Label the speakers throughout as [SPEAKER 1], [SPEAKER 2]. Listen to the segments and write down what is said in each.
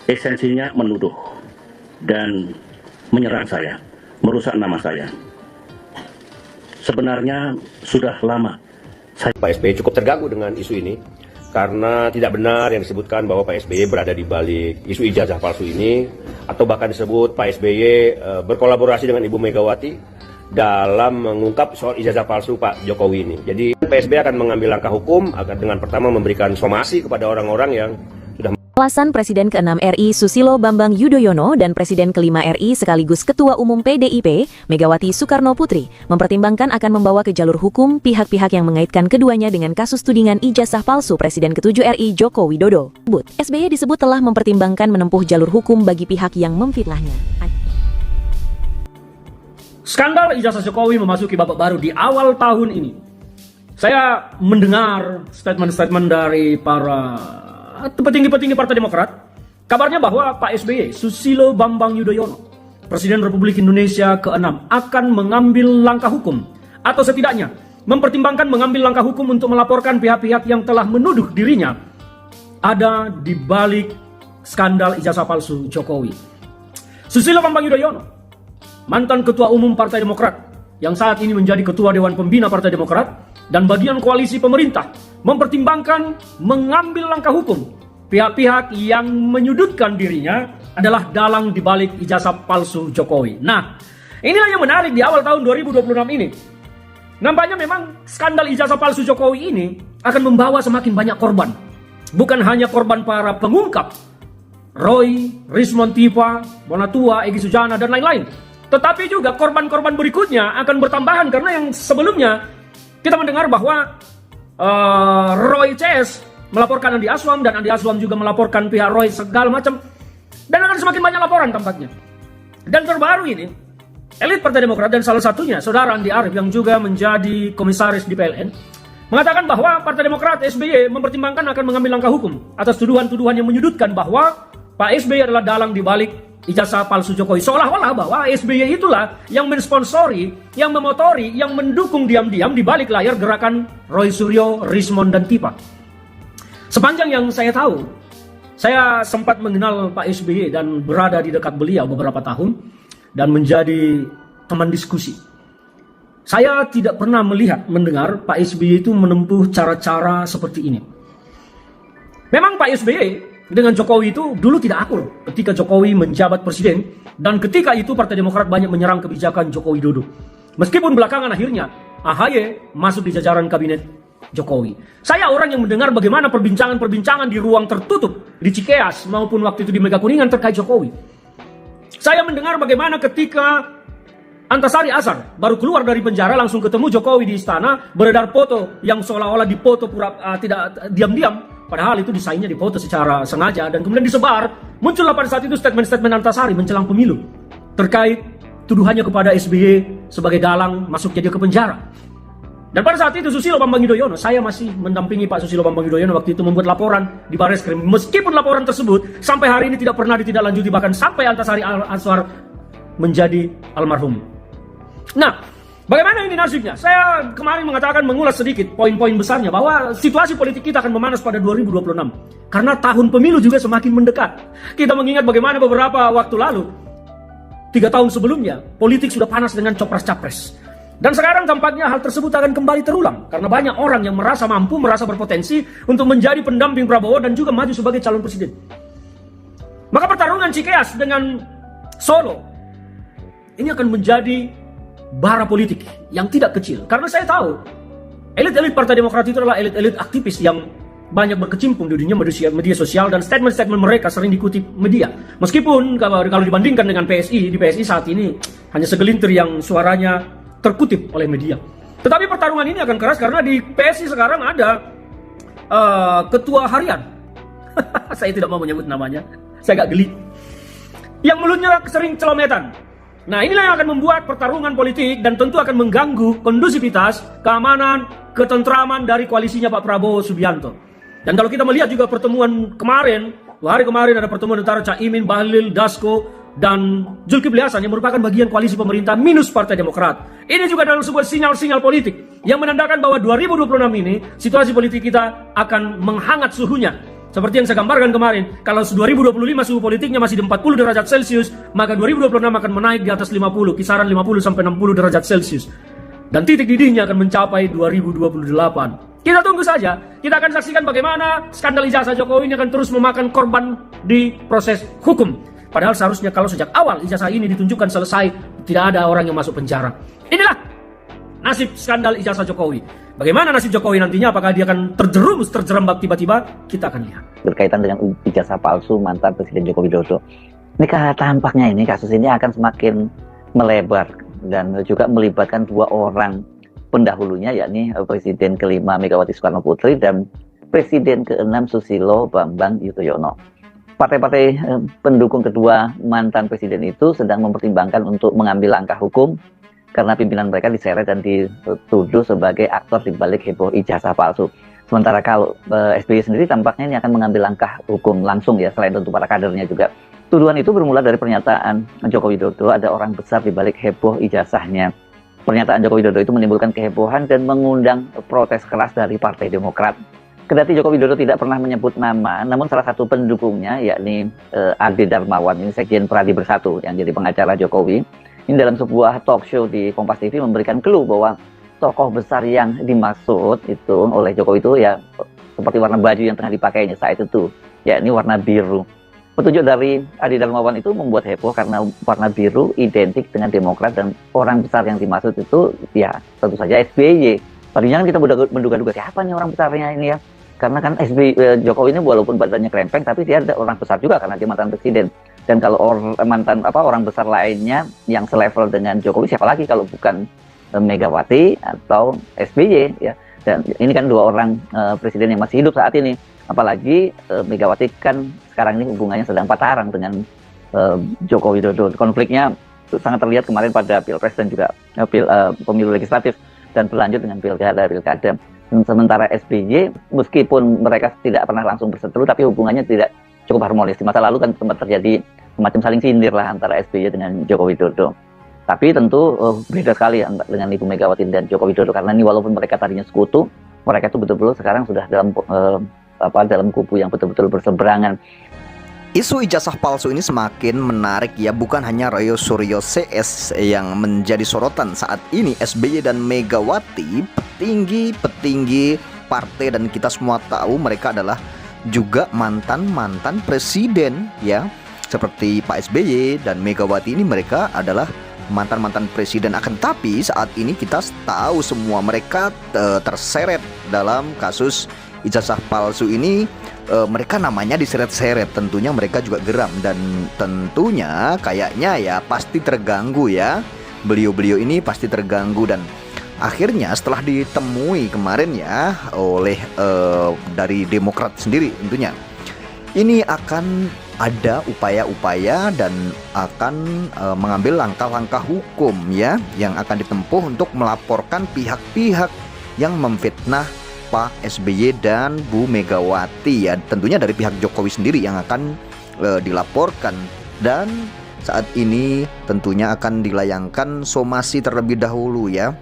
[SPEAKER 1] esensinya menuduh dan menyerang saya, merusak nama saya. Sebenarnya sudah lama
[SPEAKER 2] Pak SBY cukup terganggu dengan isu ini karena tidak benar yang disebutkan bahwa Pak SBY berada di balik isu ijazah palsu ini, atau bahkan disebut Pak SBY berkolaborasi dengan Ibu Megawati dalam mengungkap soal ijazah palsu Pak Jokowi ini. Jadi Pak SBY akan mengambil langkah hukum agar dengan pertama memberikan somasi kepada orang-orang yang sudah.
[SPEAKER 3] Alasan Presiden ke-6 RI Susilo Bambang Yudhoyono dan Presiden ke-5 RI sekaligus Ketua Umum PDIP Megawati Soekarnoputri mempertimbangkan akan membawa ke jalur hukum pihak-pihak yang mengaitkan keduanya dengan kasus tudingan ijazah palsu Presiden ke-7 RI Joko Widodo. SBY disebut telah mempertimbangkan menempuh jalur hukum bagi pihak yang memfitnahnya.
[SPEAKER 4] Skandal ijazah Jokowi memasuki babak baru di awal tahun ini. Saya mendengar statement-statement dari para petinggi-petinggi Partai Demokrat, kabarnya bahwa Pak SBY, Susilo Bambang Yudhoyono, Presiden Republik Indonesia ke-6, akan mengambil langkah hukum, atau setidaknya mempertimbangkan mengambil langkah hukum untuk melaporkan pihak-pihak yang telah menuduh dirinya ada di balik skandal ijazah palsu Jokowi. Susilo Bambang Yudhoyono, mantan Ketua Umum Partai Demokrat, yang saat ini menjadi Ketua Dewan Pembina Partai Demokrat, dan bagian koalisi pemerintah mempertimbangkan mengambil langkah hukum pihak-pihak yang menyudutkan dirinya adalah dalang di balik ijazah palsu Jokowi. Nah, inilah yang menarik di awal tahun 2026 ini. Nampaknya memang skandal ijazah palsu Jokowi ini akan membawa semakin banyak korban. Bukan hanya korban para pengungkap, Roy, Rismon Tipa, Bonatua, Egy Sujana, dan lain-lain. Tetapi juga korban-korban berikutnya akan bertambahan karena yang sebelumnya kita mendengar bahwa Roy CS melaporkan Andi Aswam dan Andi Aswam juga melaporkan pihak Roy segala macam, dan akan semakin banyak laporan tampaknya. Dan terbaru ini elit Partai Demokrat dan salah satunya saudara Andi Arief yang juga menjadi komisaris di PLN mengatakan bahwa Partai Demokrat SBY mempertimbangkan akan mengambil langkah hukum atas tuduhan-tuduhan yang menyudutkan bahwa Pak SBY adalah dalang di balik ijazah palsu Jokowi. Seolah-olah bahwa SBY itulah yang mensponsori, yang memotori, yang mendukung diam-diam di balik layar gerakan Roy Suryo, Rismon, dan Tipa. Sepanjang yang saya tahu, saya sempat mengenal Pak SBY dan berada di dekat beliau beberapa tahun dan menjadi teman diskusi. Saya tidak pernah mendengar Pak SBY itu menempuh cara-cara seperti ini. Memang Pak SBY dengan Jokowi itu dulu tidak akur ketika Jokowi menjabat presiden, dan ketika itu Partai Demokrat banyak menyerang kebijakan Joko Widodo. Meskipun belakangan akhirnya AHY masuk di jajaran kabinet Jokowi. Saya orang yang mendengar bagaimana perbincangan-perbincangan di ruang tertutup di Cikeas maupun waktu itu di Mega Kuningan terkait Jokowi. Saya mendengar bagaimana ketika Antasari Azhar baru keluar dari penjara langsung ketemu Jokowi di istana, beredar foto yang seolah-olah dipoto tidak diam-diam. Padahal itu desainnya dipoto secara sengaja dan kemudian disebar. Muncullah pada saat itu statement-statement Antasari menjelang pemilu terkait tuduhannya kepada SBY sebagai dalang masuknya dia ke penjara. Dan pada saat itu Susilo Bambang Yudhoyono, saya masih mendampingi Pak Susilo Bambang Yudhoyono waktu itu membuat laporan di Barreskrim. Meskipun laporan tersebut sampai hari ini tidak pernah ditindaklanjuti, bahkan sampai Antasari Azhar menjadi almarhum. Nah, bagaimana ini nasibnya? Saya kemarin mengatakan mengulas sedikit poin-poin besarnya bahwa situasi politik kita akan memanas pada 2026. Karena tahun pemilu juga semakin mendekat. Kita mengingat bagaimana beberapa waktu lalu, 3 tahun sebelumnya, politik sudah panas dengan copras-capres. Dan sekarang tampaknya hal tersebut akan kembali terulang. Karena banyak orang yang merasa mampu, merasa berpotensi untuk menjadi pendamping Prabowo dan juga maju sebagai calon presiden. Maka pertarungan Cikeas dengan Solo ini akan menjadi bara politik yang tidak kecil. Karena saya tahu elit-elit Partai Demokrat itu adalah elit-elit aktivis yang banyak berkecimpung di dunia media sosial, dan statement-statement mereka sering dikutip media. Meskipun kalau dibandingkan dengan PSI, di PSI saat ini hanya segelintir yang suaranya terkutip oleh media. Tetapi pertarungan ini akan keras karena di PSI sekarang ada ketua harian. Saya tidak mau menyebut namanya, saya agak geli. Yang mulutnya sering celometan. Nah, inilah yang akan membuat pertarungan politik dan tentu akan mengganggu kondusivitas, keamanan, ketentraman dari koalisinya Pak Prabowo Subianto. Dan kalau kita melihat juga pertemuan kemarin, 2 hari kemarin ada pertemuan antara Caimin, Bahlil, Dasko, dan Zulkifli Hasan yang merupakan bagian koalisi pemerintah minus Partai Demokrat. Ini juga adalah sebuah sinyal-sinyal politik yang menandakan bahwa 2026 ini situasi politik kita akan menghangat suhunya. seperti yang saya gambarkan kemarin, kalau 2025 suhu politiknya masih di 40 derajat Celcius, maka 2026 akan menaik di atas 50, kisaran 50 sampai 60 derajat Celcius. Dan titik didihnya akan mencapai 2028. Kita tunggu saja, kita akan saksikan bagaimana skandal ijazah Jokowi ini akan terus memakan korban di proses hukum. Padahal seharusnya kalau sejak awal ijazah ini ditunjukkan selesai, tidak ada orang yang masuk penjara. Inilah nasib skandal ijazah Jokowi. Bagaimana nasib Jokowi nantinya? Apakah dia akan terjerembab tiba-tiba? Kita akan lihat.
[SPEAKER 5] Berkaitan dengan ijazah palsu mantan Presiden Joko Widodo. Ini tampaknya kasus ini akan semakin melebar dan juga melibatkan dua orang pendahulunya, yakni Presiden kelima Megawati Soekarno Putri dan Presiden keenam Susilo Bambang Yudhoyono. Partai-partai pendukung kedua mantan presiden itu sedang mempertimbangkan untuk mengambil langkah hukum karena pimpinan mereka diseret dan dituduh sebagai aktor di balik heboh ijazah palsu. Sementara kalau SBY sendiri tampaknya ini akan mengambil langkah hukum langsung ya, selain tentu para kadernya juga. Tuduhan itu bermula dari pernyataan Joko Widodo ada orang besar di balik heboh ijazahnya. Pernyataan Joko Widodo itu menimbulkan kehebohan dan mengundang protes keras dari Partai Demokrat. Kendati Joko Widodo tidak pernah menyebut nama, namun salah satu pendukungnya yakni Ade Darmawan, ini Sekjen Pradi Bersatu yang jadi pengacara Jokowi. Ini dalam sebuah talk show di Kompas TV memberikan clue bahwa tokoh besar yang dimaksud itu oleh Jokowi itu ya seperti warna baju yang tengah dipakainya saat itu, yakni warna biru. Petunjuk dari Adi Darmawan itu membuat heboh karena warna biru identik dengan Demokrat dan orang besar yang dimaksud itu ya tentu saja SBY. Tadinya kan kita menduga-duga siapa nih orang besarnya ini ya. Karena kan Jokowi ini walaupun badannya krempeng tapi dia ada orang besar juga karena dia mantan presiden. Dan kalau orang besar lainnya yang selevel dengan Jokowi siapa lagi kalau bukan Megawati atau SBY ya. Dan ini kan dua orang presiden yang masih hidup saat ini. Apalagi Megawati kan sekarang ini hubungannya sedang pacaran dengan Joko Widodo. Konfliknya sangat terlihat kemarin pada Pilpres dan juga pemilu legislatif dan berlanjut dengan pilkada. Sementara SBY meskipun mereka tidak pernah langsung berseteru tapi hubungannya tidak cukup harmonis. Di masa lalu kan sempat terjadi semacam saling sindir lah antara SBY dengan Joko Widodo. Tapi tentu beda sekali dengan Ibu Megawati dan Joko Widodo karena ini walaupun mereka tadinya sekutu, mereka itu betul-betul sekarang sudah dalam kubu yang betul-betul berseberangan.
[SPEAKER 6] Isu ijazah palsu ini semakin menarik ya, bukan hanya Royo Suryo CS yang menjadi sorotan saat ini. SBY dan Megawati petinggi partai dan kita semua tahu mereka adalah juga mantan presiden ya. Seperti Pak SBY dan Megawati ini mereka adalah mantan presiden. Akan tapi saat ini kita tahu semua mereka terseret dalam kasus ijazah palsu ini. Mereka namanya diseret-seret, tentunya mereka juga geram dan tentunya kayaknya ya pasti terganggu ya. Beliau-beliau ini pasti terganggu dan akhirnya setelah ditemui kemarin ya oleh dari Demokrat sendiri tentunya ini akan ada upaya-upaya dan akan mengambil langkah-langkah hukum ya yang akan ditempuh untuk melaporkan pihak-pihak yang memfitnah Pak SBY dan Bu Megawati ya, tentunya dari pihak Jokowi sendiri yang akan dilaporkan dan saat ini tentunya akan dilayangkan somasi terlebih dahulu ya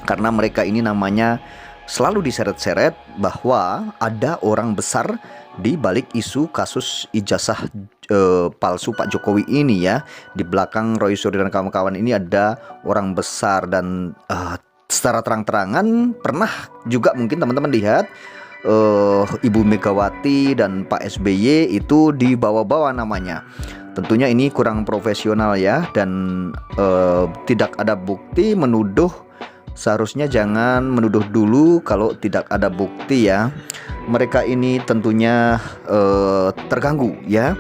[SPEAKER 6] karena mereka ini namanya selalu diseret-seret bahwa ada orang besar di balik isu kasus ijazah palsu Pak Jokowi ini ya. Di belakang Roy Suryo dan kawan-kawan ini ada orang besar dan secara terang-terangan pernah juga mungkin teman-teman lihat Ibu Megawati dan Pak SBY itu dibawa-bawa namanya. Tentunya ini kurang profesional ya dan tidak ada bukti menuduh. Seharusnya jangan menuduh dulu kalau tidak ada bukti ya. Mereka ini tentunya terganggu ya.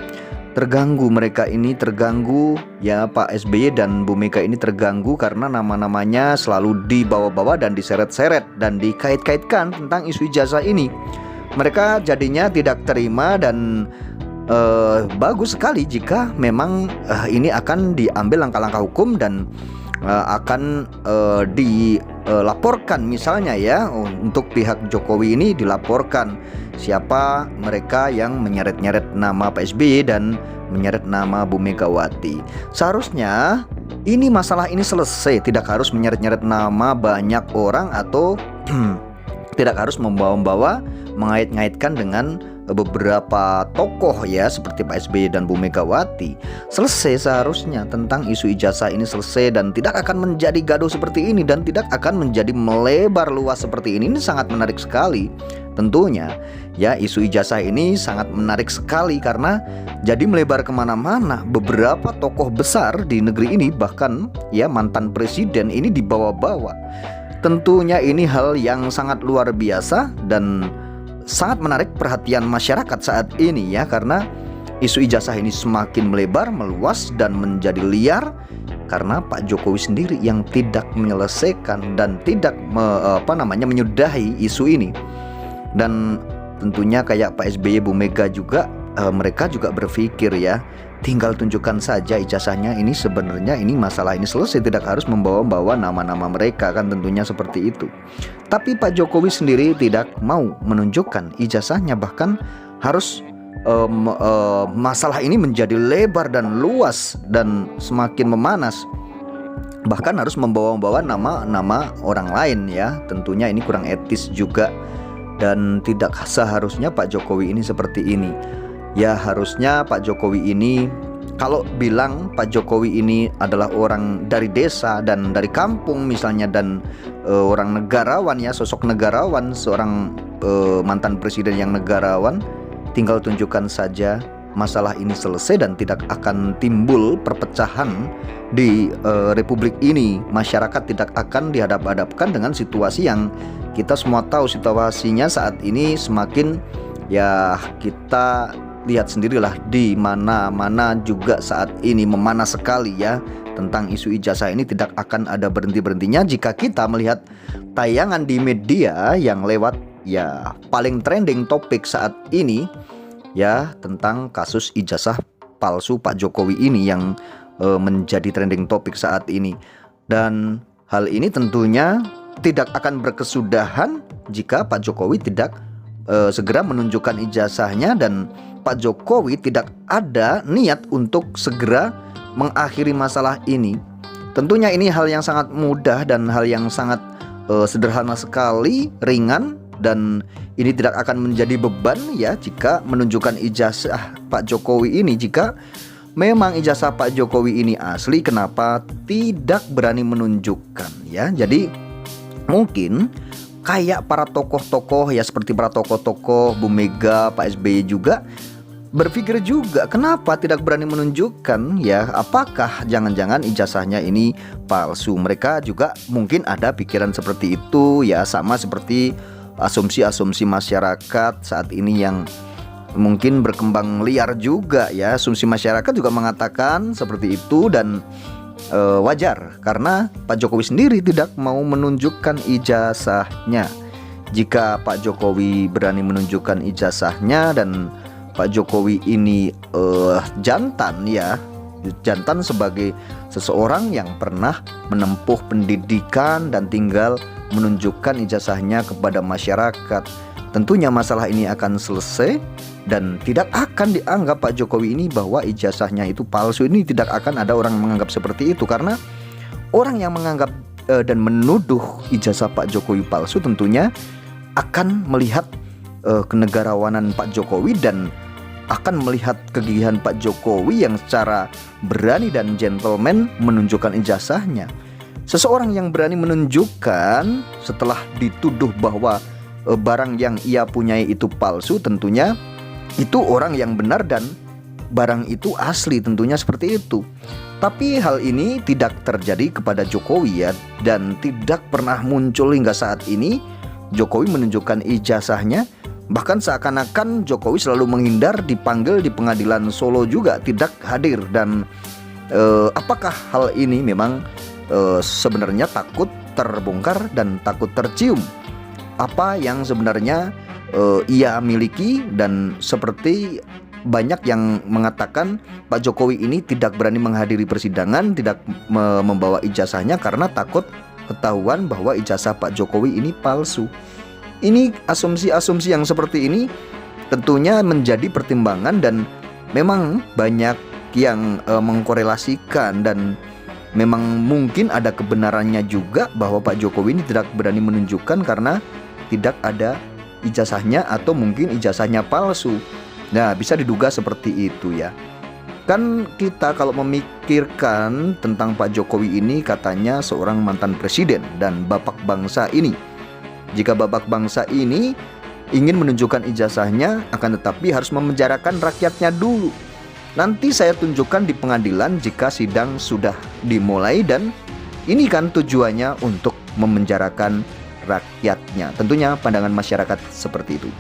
[SPEAKER 6] Mereka ini terganggu ya, Pak SBY dan Bu Mega ini terganggu karena nama-namanya selalu dibawa-bawa dan diseret-seret dan dikait-kaitkan tentang isu ijazah ini. Mereka jadinya tidak terima dan bagus sekali jika memang ini akan diambil langkah-langkah hukum dan akan dilaporkan misalnya ya untuk pihak Jokowi ini dilaporkan siapa mereka yang menyeret-nyeret nama Pak SBY dan menyeret nama Bu Megawati. Seharusnya ini masalah ini selesai, tidak harus menyeret-nyeret nama banyak orang atau tidak harus membawa-bawa mengait-ngaitkan dengan beberapa tokoh ya seperti Pak SBY dan Bu Megawati selesai seharusnya tentang isu ijazah ini selesai dan tidak akan menjadi gaduh seperti ini dan tidak akan menjadi melebar luas seperti ini. Ini sangat menarik sekali tentunya ya, isu ijazah ini sangat menarik sekali karena jadi melebar kemana-mana. Beberapa tokoh besar di negeri ini bahkan ya mantan presiden ini dibawa-bawa. Tentunya ini hal yang sangat luar biasa dan sangat menarik perhatian masyarakat saat ini ya, karena isu ijazah ini semakin melebar, meluas dan menjadi liar karena Pak Jokowi sendiri yang tidak menyelesaikan dan tidak menyudahi isu ini. Dan tentunya kayak Pak SBY, Bu Mega juga mereka juga berpikir ya, tinggal tunjukkan saja ijazahnya, ini sebenarnya ini masalah ini selesai, tidak harus membawa-bawa nama-nama mereka, kan tentunya seperti itu. Tapi Pak Jokowi sendiri tidak mau menunjukkan ijazahnya, bahkan harus masalah ini menjadi lebar dan luas dan semakin memanas, bahkan harus membawa-bawa nama-nama orang lain ya. Tentunya ini kurang etis juga dan tidak seharusnya Pak Jokowi ini seperti ini. Ya harusnya Pak Jokowi ini, kalau bilang Pak Jokowi ini adalah orang dari desa dan dari kampung misalnya, dan orang negarawan ya, sosok negarawan, seorang mantan presiden yang negarawan, tinggal tunjukkan saja masalah ini selesai dan tidak akan timbul perpecahan di republik ini. Masyarakat tidak akan dihadap-hadapkan dengan situasi yang kita semua tahu situasinya saat ini. Semakin ya kita lihat sendirilah, di mana-mana juga saat ini memanas sekali ya. Tentang isu ijazah ini tidak akan ada berhenti-berhentinya jika kita melihat tayangan di media yang lewat ya paling trending topik saat ini ya, tentang kasus ijazah palsu Pak Jokowi ini yang menjadi trending topik saat ini. Dan hal ini tentunya tidak akan berkesudahan jika Pak Jokowi tidak segera menunjukkan ijazahnya, dan Pak Jokowi tidak ada niat untuk segera mengakhiri masalah ini. Tentunya ini hal yang sangat mudah dan hal yang sangat sederhana sekali, ringan, dan ini tidak akan menjadi beban ya jika menunjukkan ijazah Pak Jokowi ini. Jika memang ijazah Pak Jokowi ini asli, kenapa tidak berani menunjukkan ya? Jadi mungkin kayak para tokoh-tokoh ya, seperti para tokoh-tokoh Bu Mega, Pak SBY juga berpikir juga, kenapa tidak berani menunjukkan ya? Apakah jangan-jangan ijazahnya ini palsu? Mereka juga mungkin ada pikiran seperti itu ya, sama seperti asumsi-asumsi masyarakat saat ini yang mungkin berkembang liar juga ya. Asumsi masyarakat juga mengatakan seperti itu, dan wajar karena Pak Jokowi sendiri tidak mau menunjukkan ijazahnya. Jika Pak Jokowi berani menunjukkan ijazahnya dan Pak Jokowi ini jantan ya, jantan sebagai seseorang yang pernah menempuh pendidikan dan tinggal menunjukkan ijazahnya kepada masyarakat, tentunya masalah ini akan selesai dan tidak akan dianggap Pak Jokowi ini bahwa ijazahnya itu palsu. Ini tidak akan ada orang menganggap seperti itu, karena orang yang menganggap dan menuduh ijazah Pak Jokowi palsu tentunya akan melihat kenegarawanan Pak Jokowi dan akan melihat kegigihan Pak Jokowi yang secara berani dan gentleman menunjukkan ijazahnya. Seseorang yang berani menunjukkan setelah dituduh bahwa barang yang ia punyai itu palsu, tentunya itu orang yang benar dan barang itu asli, tentunya seperti itu. Tapi hal ini tidak terjadi kepada Jokowi ya, dan tidak pernah muncul hingga saat ini Jokowi menunjukkan ijazahnya. Bahkan seakan-akan Jokowi selalu menghindar, dipanggil di pengadilan Solo juga tidak hadir. Dan apakah hal ini memang sebenarnya takut terbongkar dan takut tercium apa yang sebenarnya ia miliki? Dan seperti banyak yang mengatakan Pak Jokowi ini tidak berani menghadiri persidangan, tidak membawa ijazahnya karena takut ketahuan bahwa ijazah Pak Jokowi ini palsu. Ini asumsi-asumsi yang seperti ini tentunya menjadi pertimbangan, dan memang banyak yang mengkorelasikan, dan memang mungkin ada kebenarannya juga bahwa Pak Jokowi ini tidak berani menunjukkan karena tidak ada ijazahnya atau mungkin ijazahnya palsu. Nah, bisa diduga seperti itu ya. Kan kita kalau memikirkan tentang Pak Jokowi ini katanya seorang mantan presiden dan bapak bangsa ini. Jika bapak bangsa ini ingin menunjukkan ijazahnya, akan tetapi harus memenjarakan rakyatnya dulu. Nanti saya tunjukkan di pengadilan jika sidang sudah dimulai, dan ini kan tujuannya untuk memenjarakan rakyatnya. Tentunya pandangan masyarakat seperti itu.